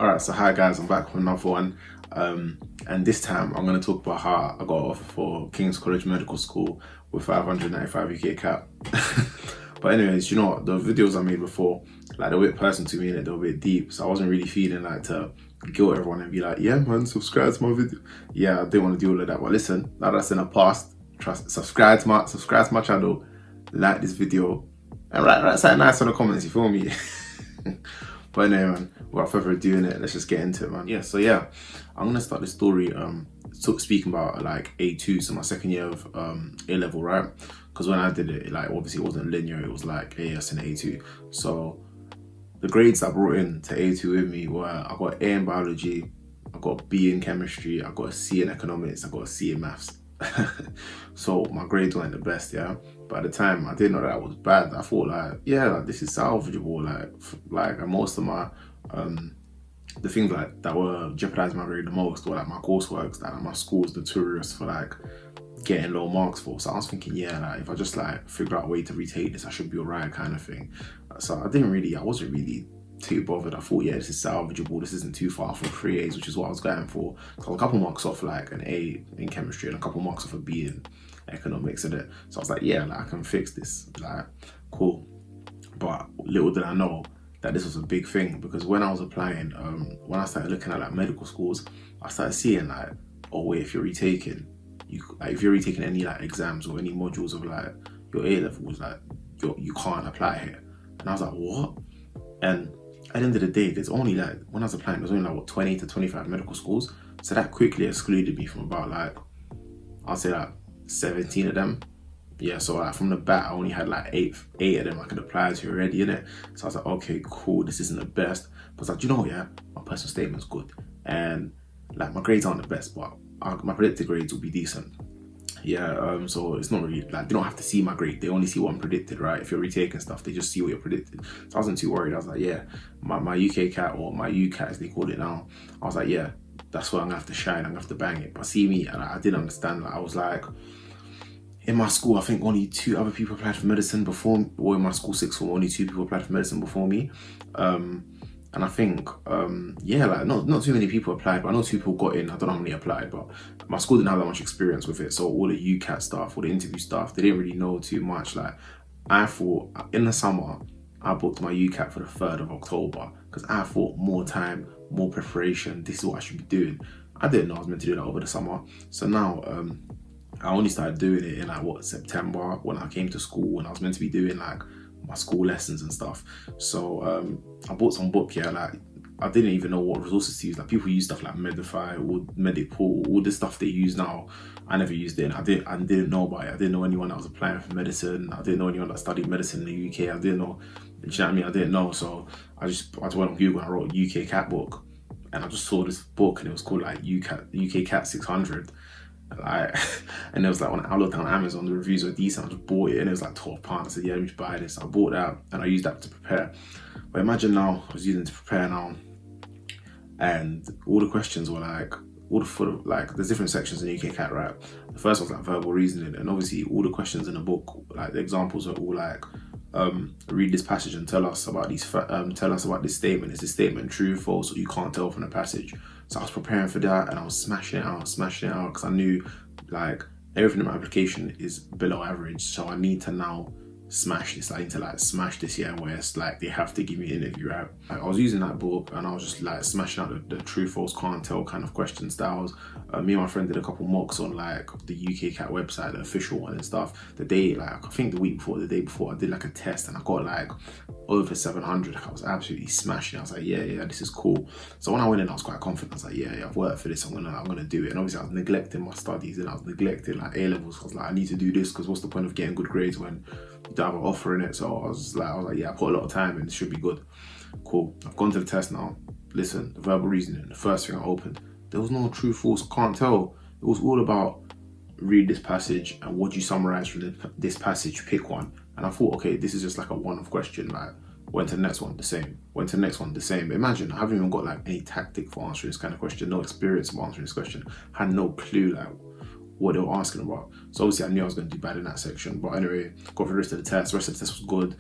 Alright, so hi guys, I'm back with another one. And this time I'm going to talk about how I got an offer for King's College Medical School with 595 UKCAT. But anyways, you know what, the videos I made before, like they were a bit personal to me and they were a bit deep, so I wasn't really feeling like to guilt everyone and be like, yeah man, subscribe to my video. Yeah, I didn't want to do all of that, but listen, now that's in the past, trust, subscribe to my channel, like this video, and write something nice in the comments, you feel me? But anyway, man, without further ado, let's just get into it, man. Yeah, I'm gonna start this story speaking about like A2, so my second year of A level, right? Because when I did it, like obviously it wasn't linear, it was like AS and A2. So the grades I brought in to A2 with me were I got A in biology, I got a B in chemistry, I got a C in economics, I got a C in maths. So my grades weren't the best, yeah. But at the time, I didn't know that was bad. I thought like, yeah, like, this is salvageable. Like most of my the things like that were jeopardizing my grade the most were like my coursework that like, my school's notorious for like getting low marks for. So I was thinking, yeah, like if I just like figure out a way to retake this, I should be alright, kind of thing. So I wasn't really too bothered. I thought, yeah, this is salvageable. This isn't too far from 3As, which is what I was going for. So I was a couple marks off like an A in chemistry and a couple marks off a B in economics in it. So I was like, yeah, like I can fix this. Like, cool. But little did I know that this was a big thing, because when I was applying, when I started looking at like medical schools, I started seeing like, oh wait, if you're retaking any like exams or any modules of like your A levels, like you can't apply here. And I was like, what? And at the end of the day, there's only like, when I was applying, there's only like what, 20 to 25 medical schools. So that quickly excluded me from about like, I'll say like 17 of them. Yeah, so like from the bat, I only had like eight of them I could apply to already, innit? So I was like, okay, cool, this isn't the best. But I was like, you know what, yeah, my personal statement's good. And like my grades aren't the best, but my predicted grades will be decent. Yeah, so it's not really like they don't have to see my grade, they only see what I'm predicted, right? If you're retaking stuff, they just see what you're predicted. So I wasn't too worried. I was like, yeah, my UKCAT or my UCAT as they call it now, I was like, yeah, that's where I'm gonna have to shine, I'm gonna have to bang it. But see me, and I didn't understand. Like I was like, in my school, I think only 2 other people applied for medicine before me, or in my school sixth form, only 2 people applied for medicine before me. And I think, yeah, like not too many people applied, but I know 2 people got in. I don't know how many applied, but my school didn't have that much experience with it. So all the UCAT stuff, all the interview stuff, they didn't really know too much. Like I thought in the summer, I booked my UCAT for the 3rd of October because I thought more time, more preparation, this is what I should be doing. I didn't know I was meant to do that over the summer. So now, I only started doing it in like what, September, when I came to school and I was meant to be doing like my school lessons and stuff. So I bought some book, yeah, like I didn't even know what resources to use. Like people use stuff like Medify or Medipool, all the stuff they use now. I never used it, and I didn't know about it. I didn't know anyone that was applying for medicine. I didn't know anyone that studied medicine in the UK. I didn't know, do you know what I mean? I didn't know. So I just went on Google and I wrote UKCAT book, and I just saw this book and it was called like UKCAT 600. Like, and it was like when I looked on Amazon, the reviews were decent. I just bought it and it was like £12. I said, yeah, let me just buy this. I bought that and I used that to prepare. But imagine now, I was using it to prepare now, and all the questions were like, there's different sections in UKCAT, right? The first one's like verbal reasoning, and obviously all the questions in the book, like the examples are all like, read this passage and tell us about this statement. Is this statement true, false, or you can't tell from the passage? So I was preparing for that and I was smashing it out because I knew like everything in my application is below average. So I need to now smash this. I need to like smash this year where it's like they have to give me an interview, right? Like, I was using that book and I was just like smashing out the true, false, can't tell kind of question styles. Me and my friend did a couple mocks on like the UKCAT website, the official one and stuff. The day, like I think the day before, I did like a test and I got like over 700. Like, I was absolutely smashing. I was like, yeah, this is cool. So when I went in, I was quite confident. I was like, yeah, I've worked for this. I'm gonna do it. And obviously, I was neglecting my studies and I was neglecting like A levels. I was like, I need to do this because what's the point of getting good grades when you don't have an offer in it? So I was like, yeah, I put a lot of time in. It should be good. Cool. I've gone to the test now. Listen, the verbal reasoning. The first thing I opened, there was no true, false, can't tell. It was all about read this passage and what you summarize from this passage, pick one. And I thought, okay, this is just like a one-off question. Like, went to the next one, the same. Went to the next one, the same. But imagine, I haven't even got like any tactic for answering this kind of question, no experience of answering this question. Had no clue like what they were asking about. So obviously I knew I was going to do bad in that section. But anyway, got through the rest of the test. The rest of the test was good.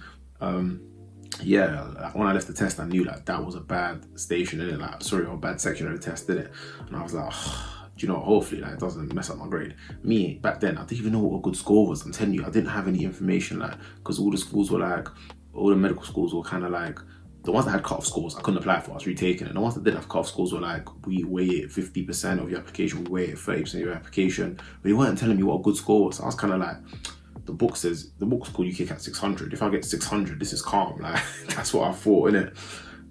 yeah, like, when I left the test, I knew like that was a bad station, innit? Like, sorry, or a bad section of the test, innit? And I was like, do you know, hopefully like it doesn't mess up my grade. Me, back then, I didn't even know what a good score was. I'm telling you, I didn't have any information, like, because all the schools were like, all the medical schools were kind of like, the ones that had cut-off scores, I couldn't apply for, I was retaking it. The ones that didn't have cut-off scores were like, we weigh it 50% of your application, we weigh it 30% of your application. But they weren't telling me what a good score was. So I was kind of like, the book's called UKCAT 600. If I get 600, this is calm. Like, that's what I thought, innit?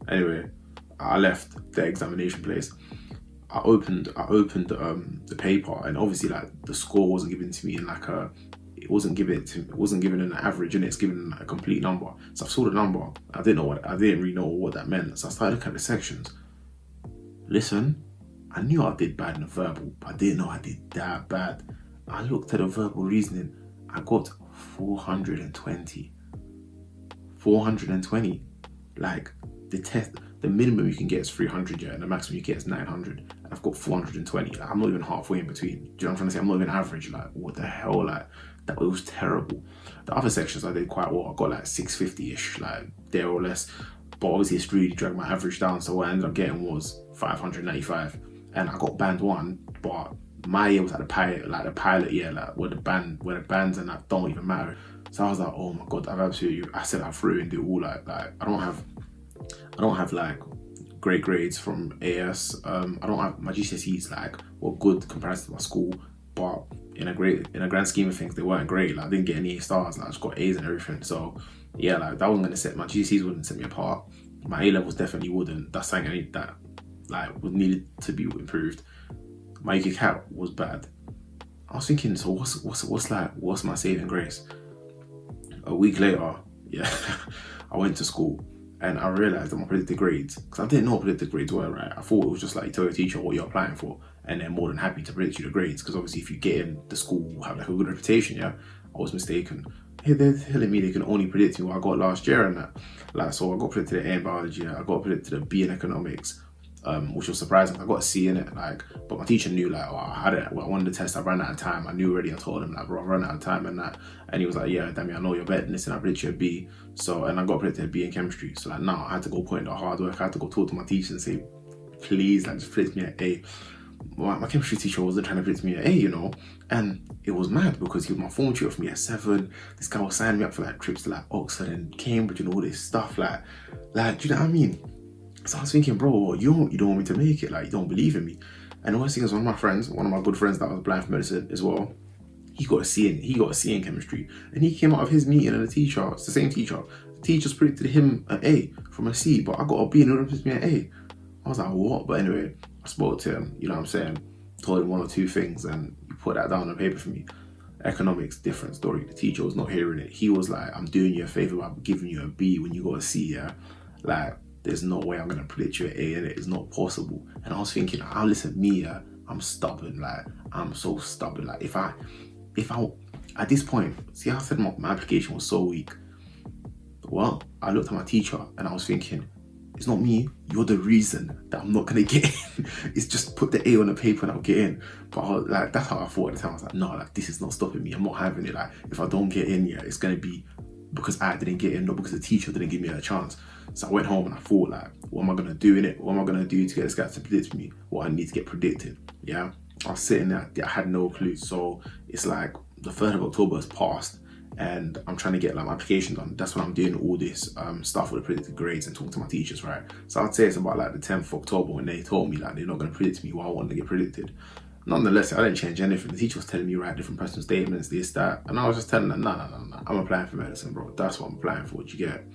Anyway, I left the examination place. I opened the paper, and obviously like the score wasn't given to me in like it wasn't given an average, and it's given a complete number. So I saw the number. I didn't really know what that meant. So I started looking at the sections. Listen, I knew I did bad in the verbal, but I didn't know I did that bad. I looked at the verbal reasoning. I got 420. 420. Like, the minimum you can get is 300, yeah, and the maximum you get is 900. And I've got 420. Like, I'm not even halfway in between. Do you know what I'm trying to say? I'm not even average. Like, what the hell? Like, that was terrible. The other sections I did quite well. I got like 650-ish, like there or less. But obviously it's really dragged my average down. So what I ended up getting was 595. And I got band 1, but my year was at the pilot year, like where the bands and that don't even matter. So I was like, oh my god, I said I threw and do all like I don't have like great grades from AS. I don't have my GCSEs like were good compared to my school, but in a grand scheme of things, they weren't great. Like I didn't get any stars. Like, I just got A's and everything. So yeah, like that wasn't gonna set my GCSEs wouldn't set me apart. My A levels definitely wouldn't. That's something that like was needed to be improved. My UKCAT was bad. I was thinking, so what's my saving grace? A week later, yeah, I went to school and I realized that my predicted grades, because I didn't know what predicted grades were, right? I thought it was just like you tell your teacher what you're applying for, and they're more than happy to predict you the grades, because obviously if you get in, the school will have like a good reputation, yeah? I was mistaken. Here they're telling me they can only predict me what I got last year and that. Like, so I got predicted A in biology, I got predicted a B in economics, which was surprising. I got a C in it, like, but my teacher knew, like, oh, I had it. Well, one of the tests I ran out of time. I knew already. I told him, like, bro, I ran out of time and that. And he was like, yeah, damn it, I know you're better than this, and I predicted you a B. So, and I got predicted a B in chemistry. So, like, now I had to go put in the hard work. I had to go talk to my teacher and say, please, like, just predict me an A. My chemistry teacher wasn't trying to predict me an A, you know, and it was mad because he was my form tutor for me at 7. This guy was signing me up for like trips to like Oxford and Cambridge and all this stuff, like, do you know what I mean? So I was thinking, bro, you don't want me to make it, like, you don't believe in me. And the worst thing is, one of my good friends that was applying for medicine as well, he got a C in chemistry, and he came out of his meeting and it's the same teacher. The teachers predicted him an A from a C, but I got a B and it predicted me an A. I was like, what? But anyway, I spoke to him, you know what I'm saying? Told him 1 or 2 things and he put that down on paper for me. Economics, different story. The teacher was not hearing it. He was like, I'm doing you a favor by giving you a B when you got a C, yeah? Like, there's no way I'm gonna predict you an A, and it is not possible. And I was thinking, listen, me, yeah, I'm stubborn. Like, I'm so stubborn. Like, if I, at this point, see, I said my application was so weak. Well, I looked at my teacher and I was thinking, it's not me, you're the reason that I'm not gonna get in. It's just put the A on the paper and I'll get in. But like, that's how I thought at the time. I was like, no, like, this is not stopping me. I'm not having it. Like, if I don't get in, yeah, it's gonna be because I didn't get in, not because the teacher didn't give me a chance. So I went home and I thought, like, what am I gonna do in it? What am I gonna do to get this guy to predict me? What I need to get predicted, yeah? I was sitting there, I had no clue. So it's like the 3rd of October has passed and I'm trying to get like my application done. That's when I'm doing all this stuff with the predicted grades and talking to my teachers, right? So I'd say it's about like the 10th of October when they told me like they're not gonna predict me what I wanted to get predicted. Nonetheless, I didn't change anything. The teacher was telling me, write different personal statements, this, that. And I was just telling them, no, I'm applying for medicine, bro. That's what I'm applying for, what you get?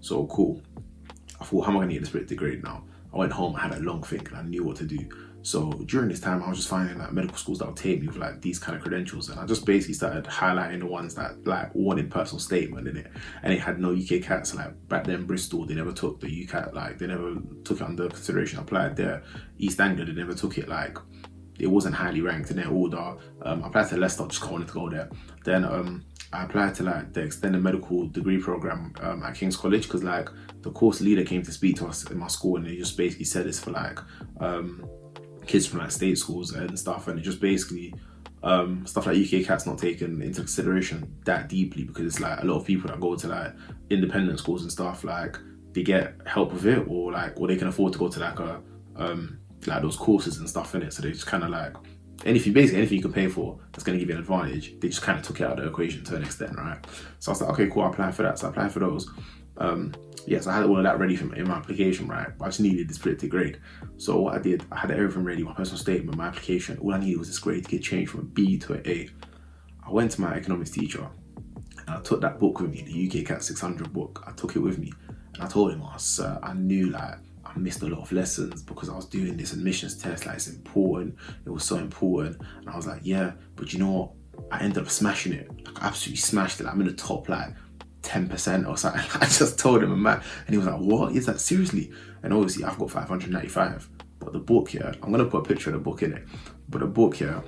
So cool. I thought, how am I gonna get this predicted grade now? I went home, I had a long think, and I knew what to do. So during this time, I was just finding like medical schools that would take me with like these kind of credentials. And I just basically started highlighting the ones that like wanted personal statement in it. And it had no UKCATs. Like back then, Bristol, they never took the UCAT, like they never took it under consideration. I applied there. East Anglia, they never took it, like it wasn't highly ranked in their order. I applied to Leicester, just wanted to go there. Then I applied to like the extended medical degree program at King's College, because like the course leader came to speak to us in my school, and they just basically said it's for like kids from like state schools and stuff, and it just basically Stuff like UKCAT's not taken into consideration that deeply, because it's like a lot of people that go to like independent schools and stuff, like they get help with it, or they can afford to go to like a like those courses and stuff in it. So they just kind of like anything you can pay for that's going to give you an advantage, they just kind of took it out of the equation to an extent, right? So I was like, okay, cool, I'll apply for that. So I applied for those. Yes, I had all of that ready in my application, right? But I just needed this predicted grade. So what I did, I had everything ready, my personal statement, my application. All I needed was this grade to get changed from a B to an A. I went to my economics teacher and I took that book with me, the UKCAT 600 book. I took it with me and I told him, sir, I knew like I missed a lot of lessons because I was doing this admissions test, like it's important. It was so important. And I was like, yeah, but you know what? I ended up smashing it. Like I absolutely smashed it. Like, I'm in the top like 10% or something. I just told him, and he was like, what is that, seriously? And obviously I've got 595, but the book here, I'm gonna put a picture of the book in it, but the book here,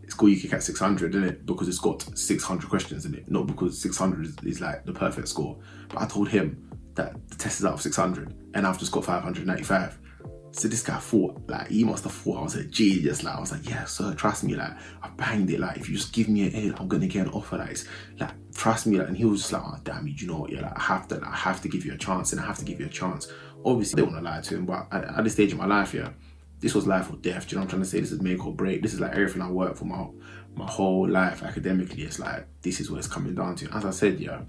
it's called UKCAT 600, isn't it? Because it's got 600 questions in it, not because 600 is like the perfect score. But I told him that the test is out of 600 and I've just got 595. So this guy thought, like, he must have thought I was a genius. Like, I was like, yeah, sir, trust me, like, I banged it. Like, if you just give me an A, I'm gonna get an offer. Like, like, trust me. Like, and he was just like, oh, damn it, you know what? Yeah, like, I have to give you a chance, and I have to give you a chance. Obviously, I don't want to lie to him, but at this stage of my life, yeah, this was life or death. Do you know what I'm trying to say? This is make or break. This is like everything I worked for my whole life academically. It's like, this is what it's coming down to. As I said, yeah,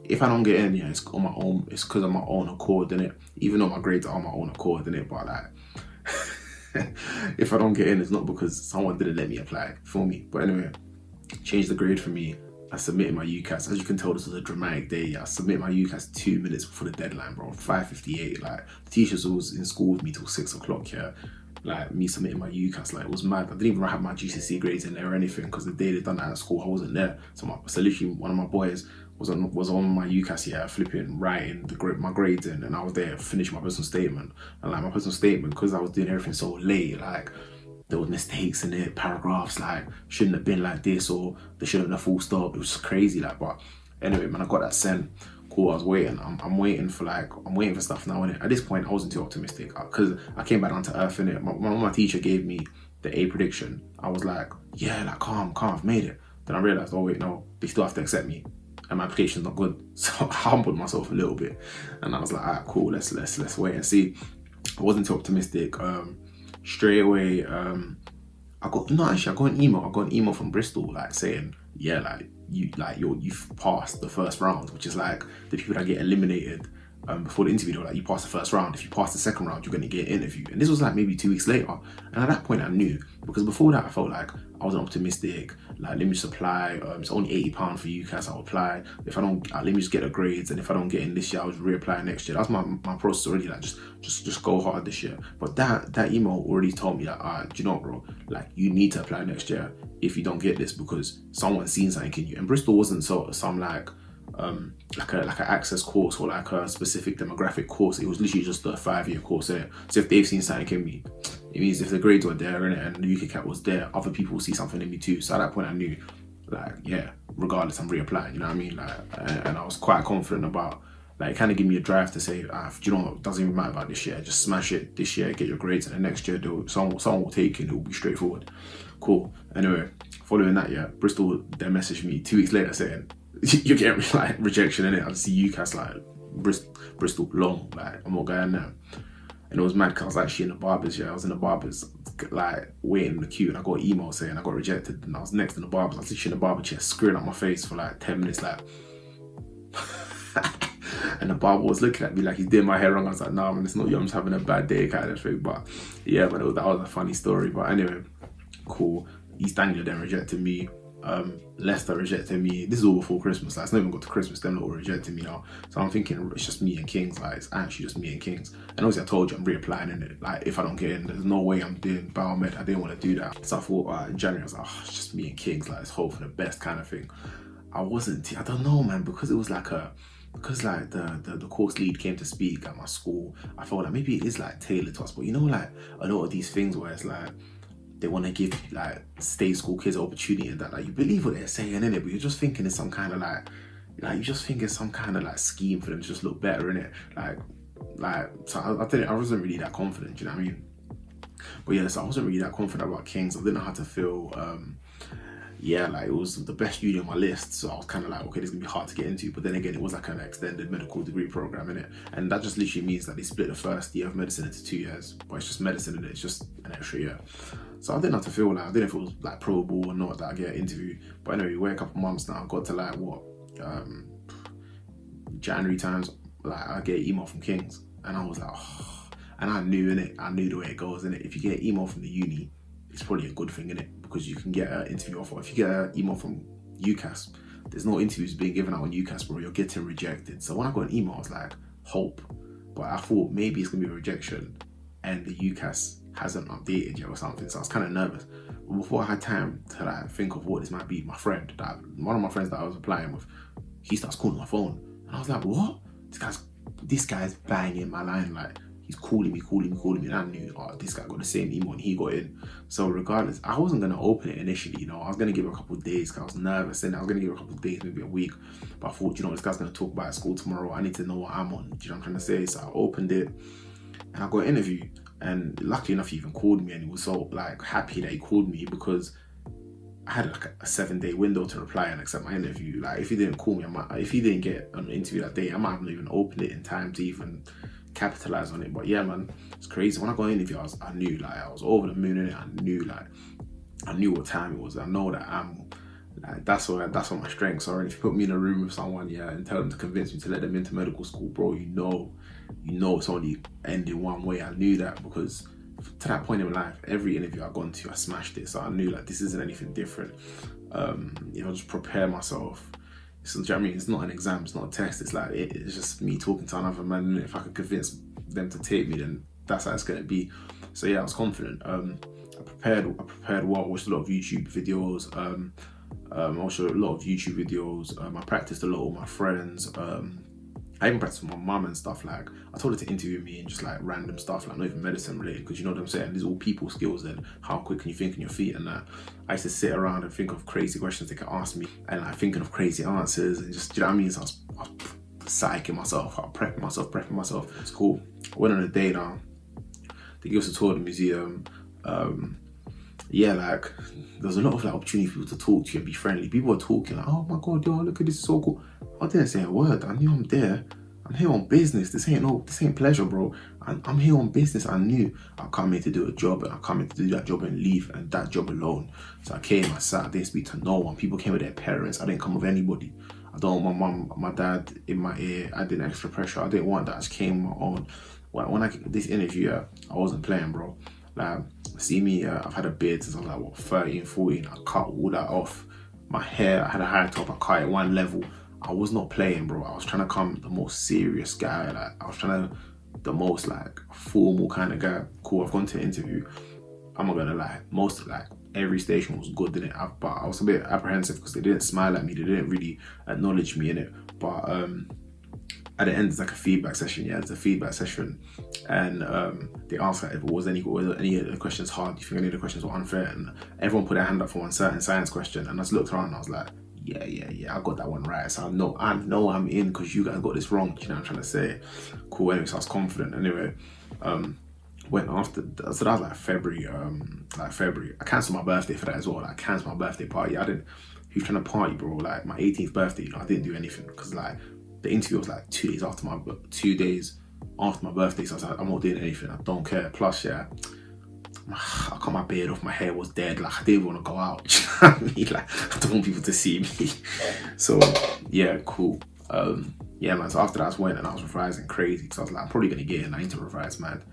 if I don't get in, yeah, it's on my own. It's because of my own accord, innit? Even though my grades are on my own accord, innit? But like, if I don't get in, it's not because someone didn't let me apply. Feel me? But anyway, changed the grade for me. I submitted my UCAS. As you can tell, this was a dramatic day. I submitted my UCAS 2 minutes before the deadline, bro. 5:58. Like, the teachers was in school with me till 6 o'clock. Yeah, like me submitting my UCAS, like, it was mad. I didn't even have my GCSE grades in there or anything, because the day they done that at school, I wasn't there. So literally one of my boys was on my UCAS, yeah, flipping, writing my grades in, and I was there finishing my personal statement. And like my personal statement, because I was doing everything so late, like there was mistakes in it, paragraphs like shouldn't have been like this, or they shouldn't have full stop. It was just crazy, like. But anyway, man, I got that sent. Cool, I was waiting. I'm waiting for stuff now. And at this point, I wasn't too optimistic because I came back down to earth, innit. My teacher gave me the A prediction. I was like, yeah, like calm, I've made it. Then I realized, oh wait, no, they still have to accept me, and my application's not good. So I humbled myself a little bit, and I was like, alright, cool, let's wait and see. I wasn't too optimistic. Straight away, I got an email. I got an email from Bristol, like saying, yeah, like you've passed the first round, which is like the people that get eliminated before the interview. They're like, you passed the first round. If you pass the second round, you're gonna get an interview. And this was like maybe 2 weeks later. And at that point, I knew, because before that, I felt like I wasn't optimistic. Like, let me just apply. It's only £80 for UCAS. I'll apply. If I don't, let me just get the grades. And if I don't get in this year, I'll just reapply next year. That's my process already. Like, just go hard this year. But that email already told me that, do you know what, bro? Like, you need to apply next year if you don't get this, because someone's seen something in you. And Bristol wasn't some like an access course or like a specific demographic course. It was literally just a 5-year course in it. So if they've seen something in me, it means if the grades were there in it and the UKCAT was there, other people will see something in me too. So at that point, I knew, like, yeah, regardless, I'm reapplying. You know what I mean? Like, and I was quite confident about, like, it kind of gave me a drive to say, do you know what? It doesn't even matter about this year. Just smash it this year, get your grades, and the next year, someone will take it. It will be straightforward. Cool. Anyway, following that, yeah, Bristol then messaged me 2 weeks later saying, you're getting like rejection in it. I see UCAS, like Bristol long, like I'm not going there. And it was mad because I was actually in the barbers, yeah. I was in the barbers, like waiting in the queue, and I got an email saying I got rejected. And I was next in the barbers. I was literally in the barber chair, screwing up my face for like 10 minutes, like. And the barber was looking at me like he's doing my hair wrong. I was like, nah, man, it's not you. I'm just having a bad day, kind of thing. But yeah, man, that was a funny story. But anyway, cool. East Anglia then rejected me. Leicester rejected me. This is all before Christmas. Like, it's not even got to Christmas, them lot were rejecting me now. So I'm thinking it's just me and Kings. Like, it's actually just me and Kings. And obviously I told you I'm reapplying in it. Like, if I don't get in, there's no way I'm doing biomed. I didn't want to do that. So I thought in January I was like, oh, it's just me and Kings. Like, let's hope for the best kind of thing. I don't know, man, because it was like the course lead came to speak at my school. I felt like maybe it is like tailored to us, but you know, like a lot of these things where it's like they want to give like state school kids an opportunity, and that, like, you believe what they're saying in it, but you're just thinking it's some kind of like you're just thinking some kind of like scheme for them to just look better in it. Like so I wasn't really that confident. You know what I mean? But yeah, so I wasn't really that confident about King's. I didn't know how to feel. Yeah, like it was the best uni on my list, so I was kind of like, okay, this is gonna be hard to get into. But then again, it was like an extended medical degree program in it, and that just literally means that they split the first year of medicine into 2 years. But it's just medicine in it; it's just an extra year. So I didn't have to feel like, I didn't know if it was like probable or not that I get an interview. But anyway, we wait a couple months now. I got to like what, January times, like I get an email from King's, and I was like, oh. And I knew in it, I knew the way it goes in it. If you get an email from the uni, it's probably a good thing in it, because you can get an interview offer. If you get an email from UCAS, there's no interviews being given out on UCAS, bro. You're getting rejected. So when I got an email, I was like, hope. But I thought maybe it's gonna be a rejection, and the UCAS hasn't updated yet or something. So I was kind of nervous. But before I had time to like think of what this might be, one of my friends that I was applying with, he starts calling my phone, and I was like, what? This guy's banging my line, like. He's calling me, and I knew, oh, this guy got the same email and he got in. So regardless, I wasn't gonna open it initially, I was gonna give it a couple of days because I was nervous, and I was gonna give it a couple of days, maybe a week. But I thought, this guy's gonna talk about it at school tomorrow. I need to know what I'm on. Do you know what I'm trying to say? So I opened it and I got an interview. And luckily enough, he even called me, and he was so like happy that he called me, because I had like a 7-day window to reply and accept my interview. Like if he didn't call me, if he didn't get an interview that day, I might have not even opened it in time to even capitalize on it. But yeah, man, it's crazy. When I got an interview, I knew, like, I was over the moon in it. I knew what time it was. I know that I'm like, that's what my strengths are. And if you put me in a room with someone, and tell them to convince me to let them into medical school, bro, you know it's only ending one way. I knew that, because to that point in my life, every interview I've gone to, I smashed it. So I knew like this isn't anything different. Just prepare myself. So, do you know what I mean? It's not an exam, it's not a test. It's like it's just me talking to another man. And if I could convince them to take me, then that's how it's gonna be. So yeah, I was confident. I prepared well. I watched a lot of YouTube videos. I practiced a lot with my friends. I even practiced with my mum and stuff. Like I told her to interview me and just like random stuff, like not even medicine related, because you know what I'm saying. These are all people skills, and how quick can you think on your feet and that. I used to sit around and think of crazy questions they could ask me, and like thinking of crazy answers, and just, do you know what I mean? So I was psyching myself, I was prepping myself. It's cool. I went on a day now. They give us a tour of the museum. Like there's a lot of like opportunity for people to talk to you and be friendly. People are talking like, oh my god, yo, look at this, so cool. I didn't say a word. I knew I'm there. I'm here on business. This ain't pleasure, bro. I'm here on business. I knew I come here to do a job, and I come here to do that job and leave, and that job alone. So I came, I sat, I didn't speak to no one. People came with their parents. I didn't come with anybody. I don't want my mum, my dad in my ear. I didn't extra pressure. I didn't want that. I just came on my own. When I get this interview, I wasn't playing, bro. Like, see me, I've had a beard since I was like, what, 13, 14. I cut all that off. My hair, I had a high top, I cut it one level. I was not playing, bro. I was trying to come the most serious guy. Like, I was trying to, the most like formal kind of guy. Cool, I've gone to an interview. I'm not gonna lie, most like every station was good in it. But I was a bit apprehensive because they didn't smile at me. They didn't really acknowledge me in it. But at the end, it's like a feedback session. Yeah, it's a feedback session, and they asked like, if it was any of the questions hard. Do you think any of the questions were unfair? And everyone put their hand up for one certain science question, and I just looked around and I was like, yeah, I got that one right. So I know I'm in, because you guys got this wrong. You know what I'm trying to say? Cool. Anyway, so I was confident. Anyway, went after. So that was like February. I cancelled my birthday for that as well. Like, I cancelled my birthday party. He was trying to party, bro. Like my 18th birthday, I didn't do anything, because like the interview was like 2 days after my birthday. So I was like, I'm not doing anything. I don't care. Plus, yeah, I cut my beard off. My hair was dead. Like I didn't want to go out. You know what I mean? Like I don't want people to see me. So yeah, cool. Yeah, man. So after that, I went and I was revising crazy. So I was like, I'm probably gonna get in. I need to revise, man.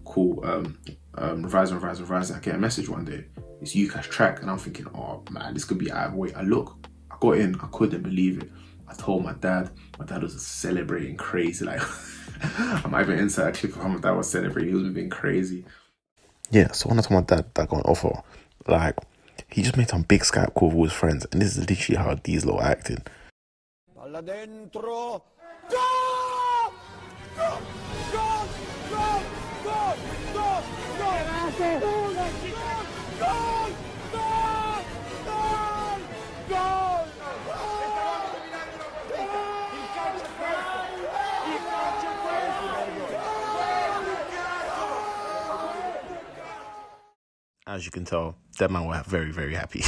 Cool. Revising. I get a message one day. It's UCAS track, and I'm thinking, oh man, this could be out of the way. I got in. I couldn't believe it. I told my dad. My dad was celebrating crazy. Like I might even insert a clip of how my dad was celebrating. He was being crazy. Yeah, so when I told my dad that I got an offer, like, he just made some big Skype call with all his friends, and this is literally how these lot are acting. Palla dentro! Go! Go! Go! Go! Go! Go! Go! Go! as you can tell, that man were very, very happy.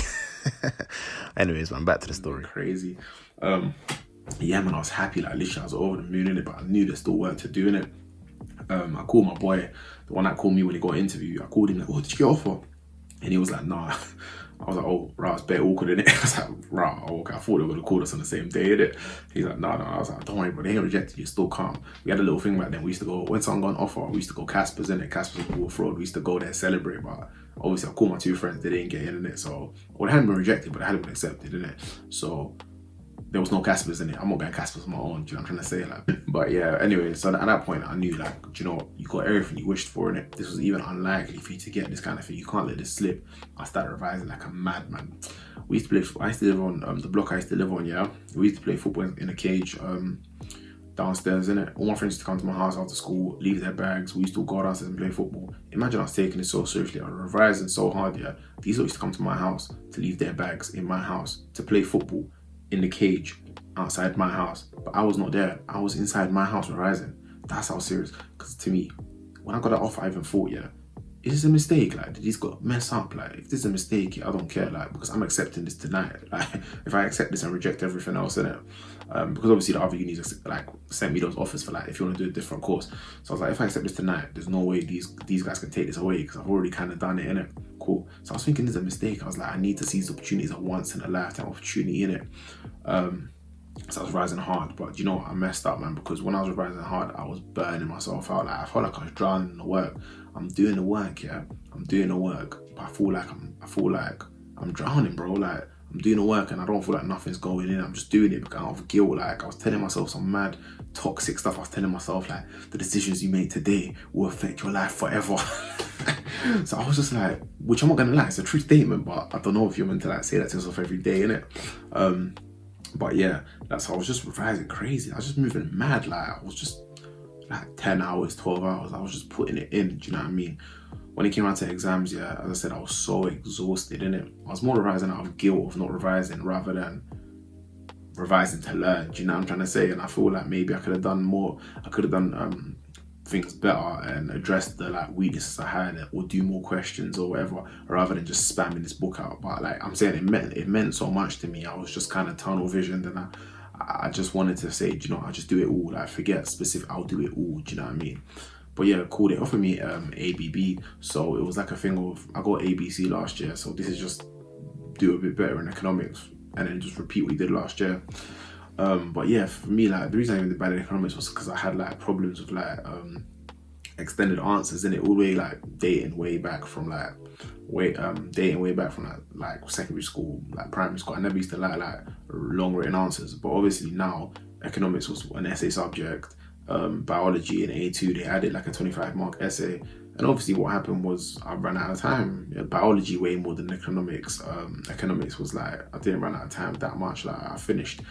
Anyways, man, back to the story. Crazy. Yeah, man, I was happy. Like, literally, I was over the moon in it, but I knew there's still work to do in it. I called my boy, the one that called me when he got an interview. I called him like, "Oh, did you get offer?" And he was like, "Nah." I was like, "Oh, right, it's very awkward, innit?" I was like, "Right, okay." I thought they were gonna call us on the same day, innit? He's like, "No." I was like, "Don't worry, bro. They ain't rejected you. Still calm." We had a little thing back then. We used to go when someone got an offer. We used to go Casper's, innit? Casper's was fraud. We used to go there celebrate, but obviously I called my two friends. They didn't get in, innit? So, well, they hadn't been rejected, but they hadn't been accepted, innit? So there was no Caspers in it. I'm not going Caspers on my own, do you know what I'm trying to say? Like, but yeah, anyway, so at that point I knew, like, do you know what, you got everything you wished for in it. This was even unlikely for you to get this kind of thing. You can't let this slip. I started revising like a madman. We used to play, I used to live on the block I used to live on, yeah. We used to play football in a cage downstairs, innit? All my friends used to come to my house after school, leave their bags. We used to go downstairs and play football. Imagine us taking it so seriously. I was revising so hard, yeah. These all used to come to my house to leave their bags in my house to play football in the cage outside my house, but I was not there. I was inside my house revising. That's how serious. Because to me, when I got that offer, I even thought, yeah, is this a mistake? Like, did these got mess up? Like, if this is a mistake, I don't care. Like, because I'm accepting this tonight. Like, if I accept this and reject everything else in it, because obviously the other unis like sent me those offers for like if you want to do a different course. So I was like, if I accept this tonight, there's no way these guys can take this away because I've already kind of done it in it. Cool. So I was thinking this is a mistake. I was like, I need to seize opportunities a once in a lifetime opportunity in it. So I was rising hard, but you know what? I messed up, man, because when I was rising hard, I was burning myself out. Like, I felt like I was drowning in the work. I'm doing the work, yeah. I'm doing the work, but I feel like I'm drowning, bro. Like, I'm doing the work and I don't feel like nothing's going in. I'm just doing it because of guilt. Like, I was telling myself some mad toxic stuff. I was telling myself like the decisions you make today will affect your life forever. So I was just like, which I'm not gonna lie, it's a true statement, but I don't know if you're meant to like say that to yourself every day, innit? But yeah, that's how I was just revising crazy. I was just moving mad. Like, I was just like 10 hours, 12 hours. I was just putting it in, do you know what I mean? When it came around to exams, yeah, as I said, I was so exhausted, innit? I was more revising out of guilt of not revising rather than revising to learn, do you know what I'm trying to say? And I feel like maybe I could have done more. I could have done things better and addressed the like weaknesses I had or do more questions or whatever, rather than just spamming this book out. But like I'm saying, it meant so much to me. I was just kind of tunnel visioned and I just wanted to say, do you know, I'll just do it all. Like, forget specific, I'll do it all, do you know what I mean? But yeah, cool, they offered me ABB. So it was like a thing of, I got ABC last year, so this is just do a bit better in economics and then just repeat what we did last year. But yeah, for me, like the reason I even did bad in economics was because I had like problems with like extended answers in it, all the way like dating way back from like secondary school, like primary school. I never used to like long written answers, but obviously now economics was an essay subject. Biology in A2 they added like a 25-mark essay, and obviously what happened was I ran out of time. Biology way more than economics. Economics was like I didn't run out of time that much. Like I finished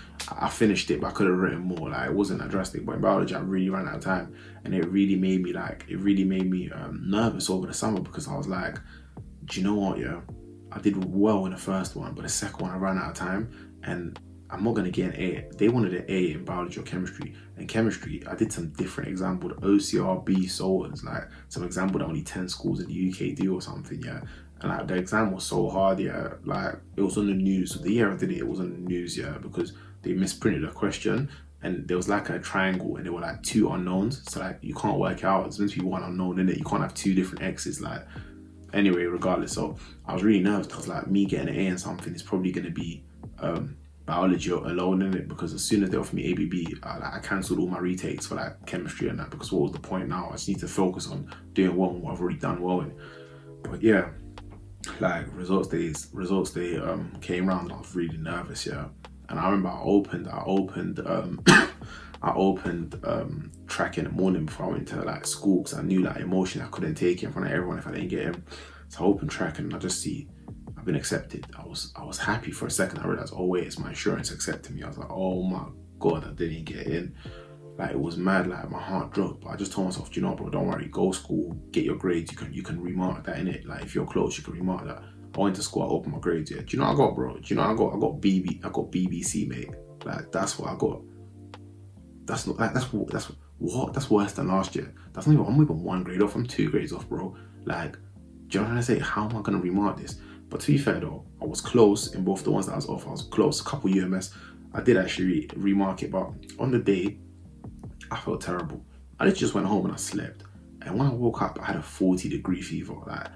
it, but I could have written more. Like it wasn't that drastic. But in biology I really ran out of time, and it really made me nervous over the summer, because I was like, do you know what? Yeah, I did well in the first one, but the second one I ran out of time, and I'm not going to get an A. They wanted an A in biology or chemistry. And chemistry, I did some different example, the OCRB, so it's like some example that only 10 schools in the UK do or something, yeah. And like the exam was so hard, yeah. Like it was on the news. The year I did it, it was on the news, yeah, because they misprinted a question and there was like a triangle and there were like two unknowns. So like you can't work out. It's meant to be one unknown in it. You can't have two different X's. Like anyway, regardless. So I was really nervous because like me getting an A in something is probably going to be biology alone in it, because as soon as they offered me ABB, I cancelled all my retakes for like chemistry and that, because what was the point now? I just need to focus on doing well and what I've already done well in. But yeah, like results day came round and I was really nervous, yeah. And I remember I opened track in the morning before I went to like school, because I knew like emotion I couldn't take it in front of everyone if I didn't get in. So I opened track and I just see I've been accepted. I was happy for a second. I realized, oh wait, it's my insurance accepting me. I was like, oh my god, I didn't get in. Like it was mad. Like my heart dropped. But I just told myself, do you know, bro, don't worry. Go school, get your grades. You can remark that in it. Like if you're close, you can remark that. I went to school. I opened my grades. Yeah. Do you know what I got, bro? Do you know what I got? I got BBC, mate. Like that's what I got. That's worse than last year. That's not even. I'm even one grade off. I'm 2 grades off, bro. Like Do you know what I'm trying to say? How am I gonna remark this? But to be fair though, I was close in both the ones that I was off. I was close. A couple UMS, I did actually remark it, but on the day, I felt terrible. I literally just went home and I slept. And when I woke up, I had a 40-degree fever. I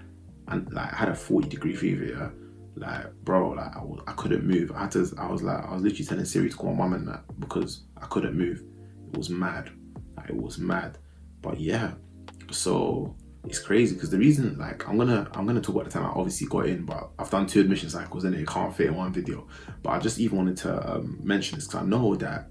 had a 40-degree fever. Yeah, like bro, like I couldn't move. I was literally telling Siri to call my mum and that because I couldn't move. It was mad. Like, it was mad. But yeah, so it's crazy because the reason, like, I'm gonna talk about the time I obviously got in, but I've done 2 admission cycles and it can't fit in one video. But I just even wanted to mention this because I know that.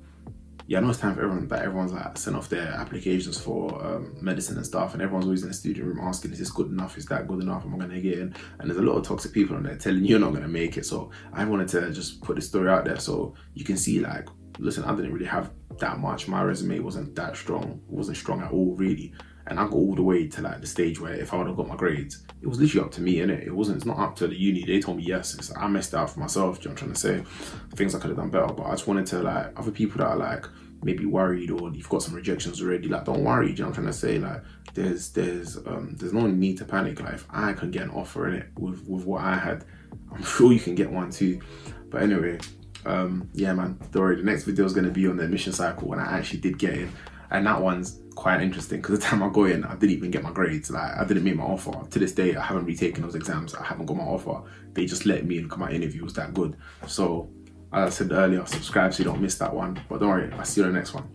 Yeah, I know it's time for everyone's like sent off their applications for medicine and stuff, and everyone's always in the student room asking, is this good enough? Is that good enough? Am I gonna get in? And there's a lot of toxic people on there telling you you're not gonna make it. So I wanted to just put this story out there so you can see, like, listen, I didn't really have that much. My resume wasn't that strong. It wasn't strong at all, really. And I got all the way to like the stage where if I would have got my grades, it was literally up to me, innit? It's not up to the uni. They told me yes. I messed out for myself. Do you know what I'm trying to say? Things I could have done better. But I just wanted to, like, other people that are like maybe worried or you've got some rejections already, like, don't worry. Do you know what I'm trying to say? Like, there's no need to panic. Like, if I can get an offer in it with what I had, I'm sure you can get one too. But anyway, yeah, man, don't worry. The next video is going to be on the admission cycle when I actually did get in. And that one's quite interesting because the time I got in, I didn't even get my grades. Like, I didn't make my offer. To this day, I haven't retaken those exams. I haven't got my offer. They just let me in because my interview was that good. So, as I said earlier, subscribe so you don't miss that one. But don't worry, I'll see you on the next one.